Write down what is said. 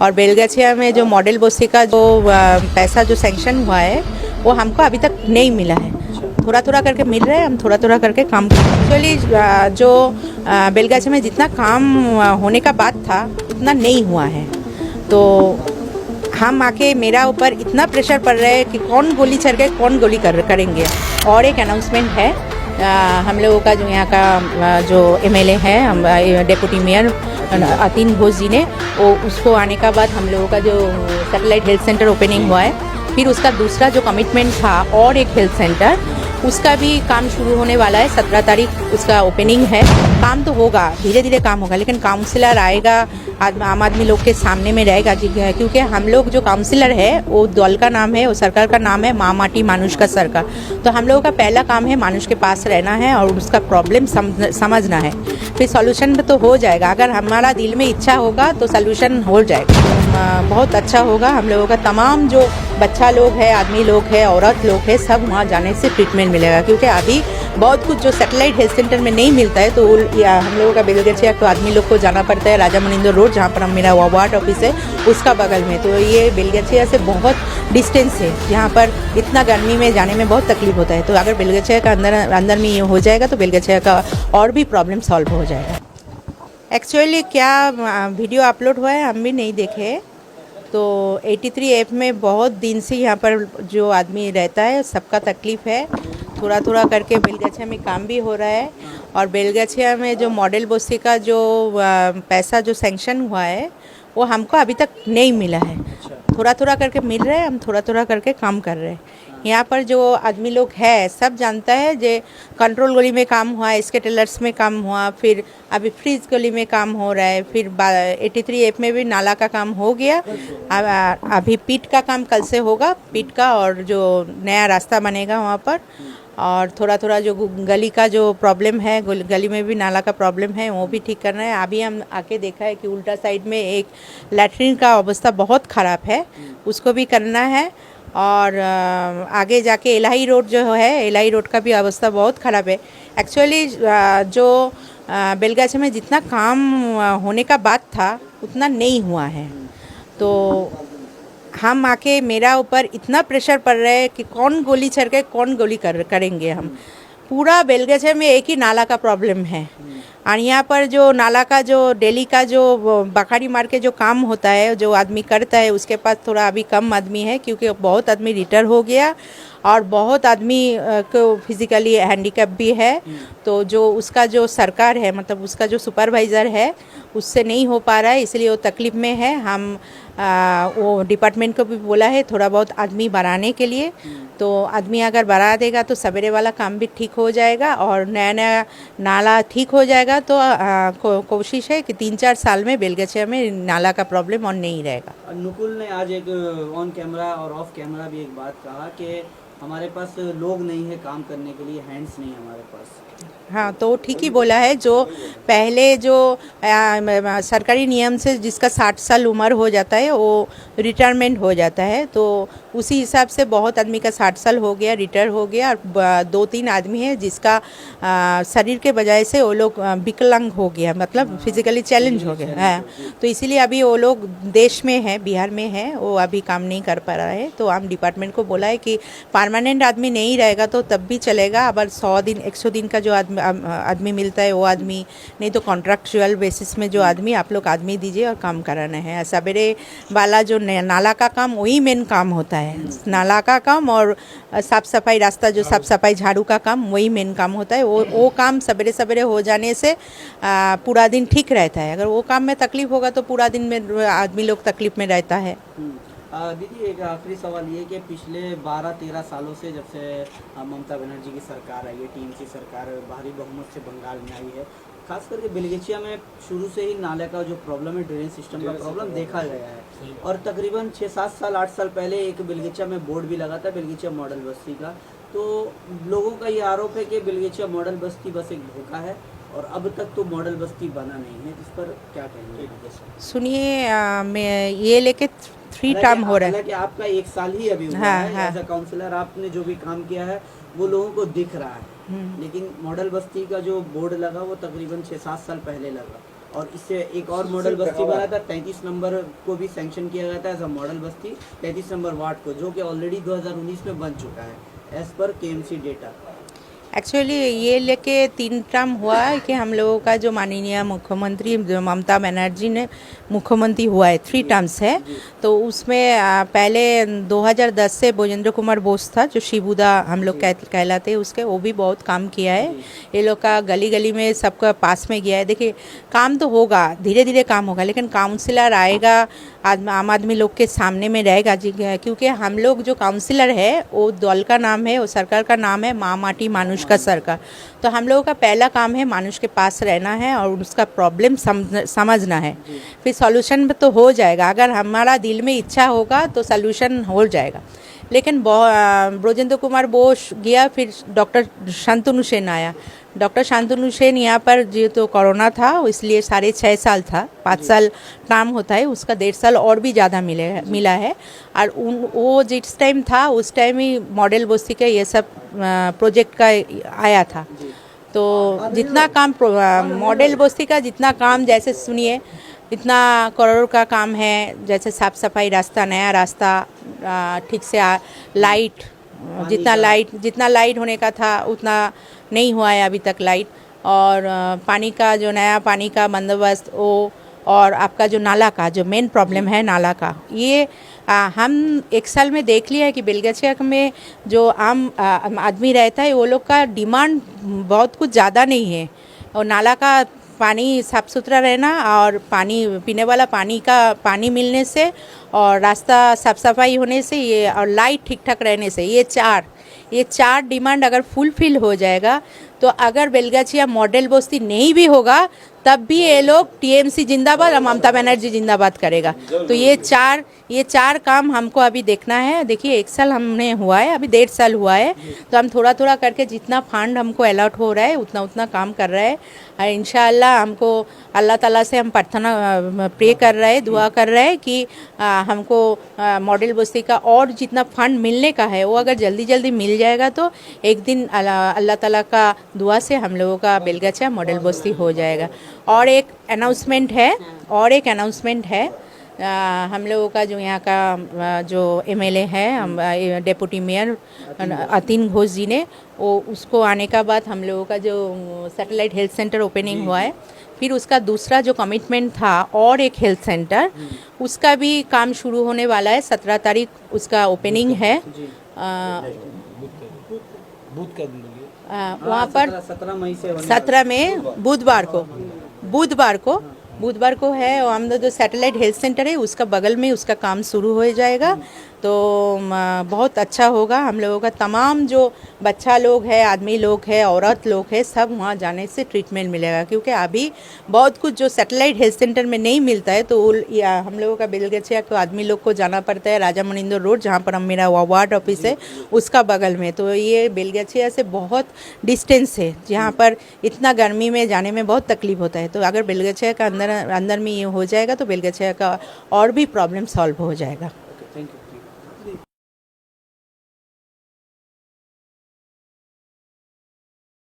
और बेलगाछिया में जो मॉडल बस्ती का जो पैसा जो सैंक्शन हुआ है वो हमको अभी तक नहीं मिला है। थोड़ा थोड़ा करके मिल रहा है, हम थोड़ा थोड़ा करके काम एक्चुअली जो बेलगाछिया में जितना काम होने का बात था उतना नहीं हुआ है। तो हम आके मेरा ऊपर इतना प्रेशर पड़ रहा है कि कौन गोली चल गए कौन गोली करेंगे। और एक अनाउंसमेंट है, हम लोगों का जो यहाँ का जो एमएलए है, हम डेप्यूटी मेयर अतीन घोष जी ने वो उसको आने का बाद हम लोगों का जो सैटेलाइट हेल्थ सेंटर ओपनिंग हुआ है, फिर उसका दूसरा जो कमिटमेंट था और एक हेल्थ सेंटर उसका भी काम शुरू होने वाला है। 17 तारीख उसका ओपनिंग है। काम तो होगा, धीरे धीरे काम होगा, लेकिन काउंसिलर आएगा आम आदमी लोग के सामने में रहेगा, क्योंकि हम लोग जो काउंसिलर है वो दल का नाम है, वो सरकार का नाम है माँ माटी मानुष का सरकार। तो हम लोगों का पहला काम है मानुष के पास रहना है और उसका प्रॉब्लम समझना है, फिर सॉल्यूशन तो हो जाएगा। अगर हमारा दिल में इच्छा होगा तो सॉल्यूशन हो जाएगा, बहुत अच्छा होगा। हम लोगों का तमाम जो बच्चा लोग है, आदमी लोग है, औरत लोग है, सब वहाँ जाने से ट्रीटमेंट मिलेगा, क्योंकि अभी बहुत कुछ जो सैटेलाइट हेल्थ सेंटर में नहीं मिलता है। तो हम लोगों का बेलगाछिया तो आदमी लोग को जाना पड़ता है राजा मुनिंदर रोड, जहाँ पर मेरा वार्ड ऑफिस है उसका बगल में। तो ये बेलगाछिया से बहुत डिस्टेंस है, जहाँ पर इतना गर्मी में जाने में बहुत तकलीफ होता है। तो अगर बेलगाछिया का अंदर में ये हो जाएगा तो बेलगाछिया का और भी प्रॉब्लम सॉल्व हो जाएगा। एक्चुअली क्या वीडियो अपलोड हुआ है हम भी नहीं देखे। तो 83F में बहुत दिन से यहाँ पर जो आदमी रहता है सबका तकलीफ़ है। थोड़ा थोड़ा करके बेलगाछिया में काम भी हो रहा है। और बेलगाछिया में जो मॉडल बस्ती का जो पैसा जो सैंक्शन हुआ है वो हमको अभी तक नहीं मिला है। थोड़ा थोड़ा करके मिल रहा है, हम थोड़ा थोड़ा करके काम कर रहे हैं। यहाँ पर जो आदमी लोग है सब जानता है, जो कंट्रोल गली में काम हुआ, इसके टेलर्स में काम हुआ, फिर अभी फ्रीज गली में काम हो रहा है, फिर 83F में भी नाला का काम हो गया। अभी पीट का काम कल से होगा, पीट का, और जो नया रास्ता बनेगा वहाँ पर। और थोड़ा थोड़ा जो गली का जो प्रॉब्लम है, गली में भी नाला का प्रॉब्लम है, वो भी ठीक करना है। अभी हम आके देखा है कि उल्टा साइड में एक लैट्रिन का अवस्था बहुत ख़राब है, उसको भी करना है। और आगे जाके एलाही रोड जो है, एलाही रोड का भी अवस्था बहुत ख़राब है। एक्चुअली जो बेलगाछिया में जितना काम होने का बात था उतना नहीं हुआ है। तो हम आके मेरा ऊपर इतना प्रेशर पड़ रहा है कि कौन गोली चल गए कौन गोली करेंगे हम। पूरा बेलगाछिया में एक ही नाला का प्रॉब्लम है। और यहाँ पर जो नाला का जो डेली का जो बखारी मार के जो काम होता है, जो आदमी करता है, उसके पास थोड़ा अभी कम आदमी है, क्योंकि बहुत आदमी रिटायर हो गया और बहुत आदमी को फिज़िकली हैंडीकैप भी है। तो जो उसका जो सरकार है, मतलब उसका जो सुपरवाइज़र है, उससे नहीं हो पा रहा है, इसलिए वो तकलीफ़ में है। हम वो डिपार्टमेंट को भी बोला है थोड़ा बहुत आदमी बढ़ाने के लिए। तो आदमी अगर बढ़ा देगा तो सवेरे वाला काम भी ठीक हो जाएगा और नया नया नाला ठीक हो जाएगा। तो कोशिश है कि 3-4 साल में बेलगाछिया में नाला का प्रॉब्लम और नहीं रहेगा। नुकुल ने आज एक ऑन कैमरा और ऑफ कैमरा भी एक बात कहा कि हमारे पास लोग नहीं है काम करने के लिए, हैंड्स नहीं हमारे पास। हाँ, तो ठीक ही बोला है। जो पहले जो सरकारी नियम से जिसका 60 साल उम्र हो जाता है वो रिटायरमेंट हो जाता है। तो उसी हिसाब से बहुत आदमी का 60 साल हो गया, रिटायर हो गया। और 2-3 आदमी है जिसका शरीर के बजाय से वो लोग विकलांग हो गया, मतलब फिजिकली चैलेंज हो गया है। तो इसीलिए अभी वो लोग देश में है, बिहार में है, वो अभी काम नहीं कर पा रहा है। तो हम डिपार्टमेंट को बोला है कि परमानेंट आदमी नहीं रहेगा तो तब भी चलेगा। अब 100 दिन 100 दिन का जो आदमी मिलता है वो आदमी, नहीं तो कॉन्ट्रैक्चुअल बेसिस में जो आदमी, आप लोग आदमी दीजिए और काम कराना है। सवेरे वाला जो नाला का काम वही मेन काम होता है, नाला का काम और साफ़ सफाई, रास्ता जो साफ़ सफाई, झाड़ू का काम, वही मेन काम होता है। वो काम सवेरे सवेरे हो जाने से पूरा दिन ठीक रहता है। अगर वो काम में तकलीफ़ होगा तो पूरा दिन में आदमी लोग तकलीफ़ में रहता है। दीदी, एक आखिरी सवाल ये कि पिछले 12-13 सालों से जब से ममता बनर्जी की सरकार आई है, टीम की सरकार भारी बहुमत से बंगाल में आई है, खास करके बेलगाछिया में शुरू से ही नाले का जो प्रॉब्लम है, ड्रेनेज सिस्टम का प्रॉब्लम देखा गया है। और तकरीबन 6-7 साल 8 साल पहले एक बेलगाछिया में बोर्ड भी लगा था, बेलगाछिया मॉडल बस्ती का। तो लोगों का ये आरोप है कि बेलगाछिया मॉडल बस्ती बस एक धोखा है और अब तक तो मॉडल बस्ती बना नहीं है। इस पर क्या कहेंगे? सुनिए, मैं ये लेके 3 टर्म हो रहा है। हालांकि आपका 1 साल ही अभी हुआ है एज अ काउंसलर, आपने जो भी काम किया है वो लोगों को दिख रहा है। लेकिन मॉडल बस्ती का जो बोर्ड लगा वो तकरीबन 6-7 साल पहले लगा। और इससे एक और मॉडल बस्ती बना था 33 नंबर को भी सैंक्शन किया गया था as a model Basti 33 number ward को, जो कि ऑलरेडी 2019 में बन चुका है as per KMC data. Actually ये लेके 3 टर्म हुआ है कि हम लोगों का जो माननीय मुख्यमंत्री जो ममता बनर्जी ने मुख्यमंत्री हुआ है 3 टर्म्स है। तो उसमें पहले 2010 से भोजेंद्र कुमार बोस था जो शिबूदा हम लोग कहलाते हैं उसके, वो भी बहुत काम किया है। ये लोग का गली गली में सबका पास में गया है। देखिए काम तो होगा, धीरे धीरे काम होगा, लेकिन काउंसिलर आएगा आम आदमी लोग के सामने में रहेगा जी, क्योंकि हम लोग जो काउंसिलर है वो दल का नाम है, वो सरकार का नाम है माँ माटी मानुष का सरकार। तो हम लोगों का पहला काम है मानुष के पास रहना है और उसका प्रॉब्लम समझना है, फिर सॉल्यूशन तो हो जाएगा। अगर हमारा दिल में इच्छा होगा तो सॉल्यूशन हो जाएगा। लेकिन ब्रजेंद्र कुमार बोस गया, फिर डॉक्टर शांतनु सेन आया। डॉक्टर शांतनु सेन यहाँ पर जो तो कोरोना था इसलिए 6.5 साल था, 5 साल काम होता है उसका, 1.5 साल और भी ज़्यादा मिला है। और वो जिस टाइम था उस टाइम ही मॉडल बस्ती का ये सब प्रोजेक्ट का आया था। तो जितना काम मॉडल बस्ती का जितना काम, जैसे सुनिए इतना करोड़ का काम है, जैसे साफ सफाई, रास्ता, नया रास्ता, ठीक से लाइट, जितना लाइट होने का था उतना नहीं हुआ है अभी तक लाइट। और पानी का जो नया पानी का बंदोबस्त वो, और आपका जो नाला का जो मेन प्रॉब्लम है नाला का, ये हम 1 साल में देख लिया है कि बेलगाछिया में जो आम आदमी रहता है वो लोग का डिमांड बहुत कुछ ज़्यादा नहीं है। और नाला का पानी साफ सुथरा रहना और पानी पीने वाला पानी मिलने से और रास्ता साफ सफाई होने से ये, और लाइट ठीक ठाक रहने से, ये चार डिमांड अगर फुलफिल हो जाएगा तो अगर बेलगाछिया मॉडल बस्ती नहीं भी होगा तब भी ये लोग टीएमसी जिंदाबाद और ममता बनर्जी जिंदाबाद करेगा। तो ये चार काम हमको अभी देखना है। देखिए 1 साल हमने हुआ है, अभी 1.5 साल हुआ है, तो हम थोड़ा थोड़ा करके जितना फंड हमको अलॉट हो रहा है उतना काम कर रहे हैं। और इंशाअल्लाह हमको अल्लाह ताला से हम प्रार्थना प्रे कर रहे हैं, दुआ कर रहे हैं कि हमको मॉडल बस्ती का और जितना फंड मिलने का है वो अगर जल्दी जल्दी मिल जाएगा तो एक दिन अल्लाह ताला का दुआ से हम लोगों का बेलगाछिया मॉडल बस्ती हो जाएगा। और एक अनाउंसमेंट है, हम लोगों का जो यहाँ का जो एमएलए है डेप्यूटी मेयर अतीन घोष जी ने, वो उसको आने का बाद हम लोगों का जो सैटेलाइट हेल्थ सेंटर ओपनिंग हुआ है, फिर उसका दूसरा जो कमिटमेंट था और एक हेल्थ सेंटर, उसका भी काम शुरू होने वाला है। 17 तारीख उसका ओपनिंग है। वहाँ पर 17 मई से 17 में बुधवार को है। हम जो सैटेलाइट हेल्थ सेंटर है उसका बगल में उसका काम शुरू हो जाएगा। तो बहुत अच्छा होगा। हम लोगों का तमाम जो बच्चा लोग है, आदमी लोग है, औरत लोग है, सब वहाँ जाने से ट्रीटमेंट मिलेगा, क्योंकि अभी बहुत कुछ जो सैटेलाइट हेल्थ सेंटर में नहीं मिलता है तो हम लोगों का बेलगाछिया को आदमी लोग को जाना पड़ता है राजा मनिंदर रोड, जहाँ पर हम मेरा वार्ड ऑफिस है उसका बगल में। तो ये बेलगाछिया से बहुत डिस्टेंस है, जहाँ पर इतना गर्मी में जाने में बहुत तकलीफ होता है। तो अगर बेलगाछिया का अंदर में ये हो जाएगा तो बेलगाछिया का और भी प्रॉब्लम सॉल्व हो जाएगा। Thank you.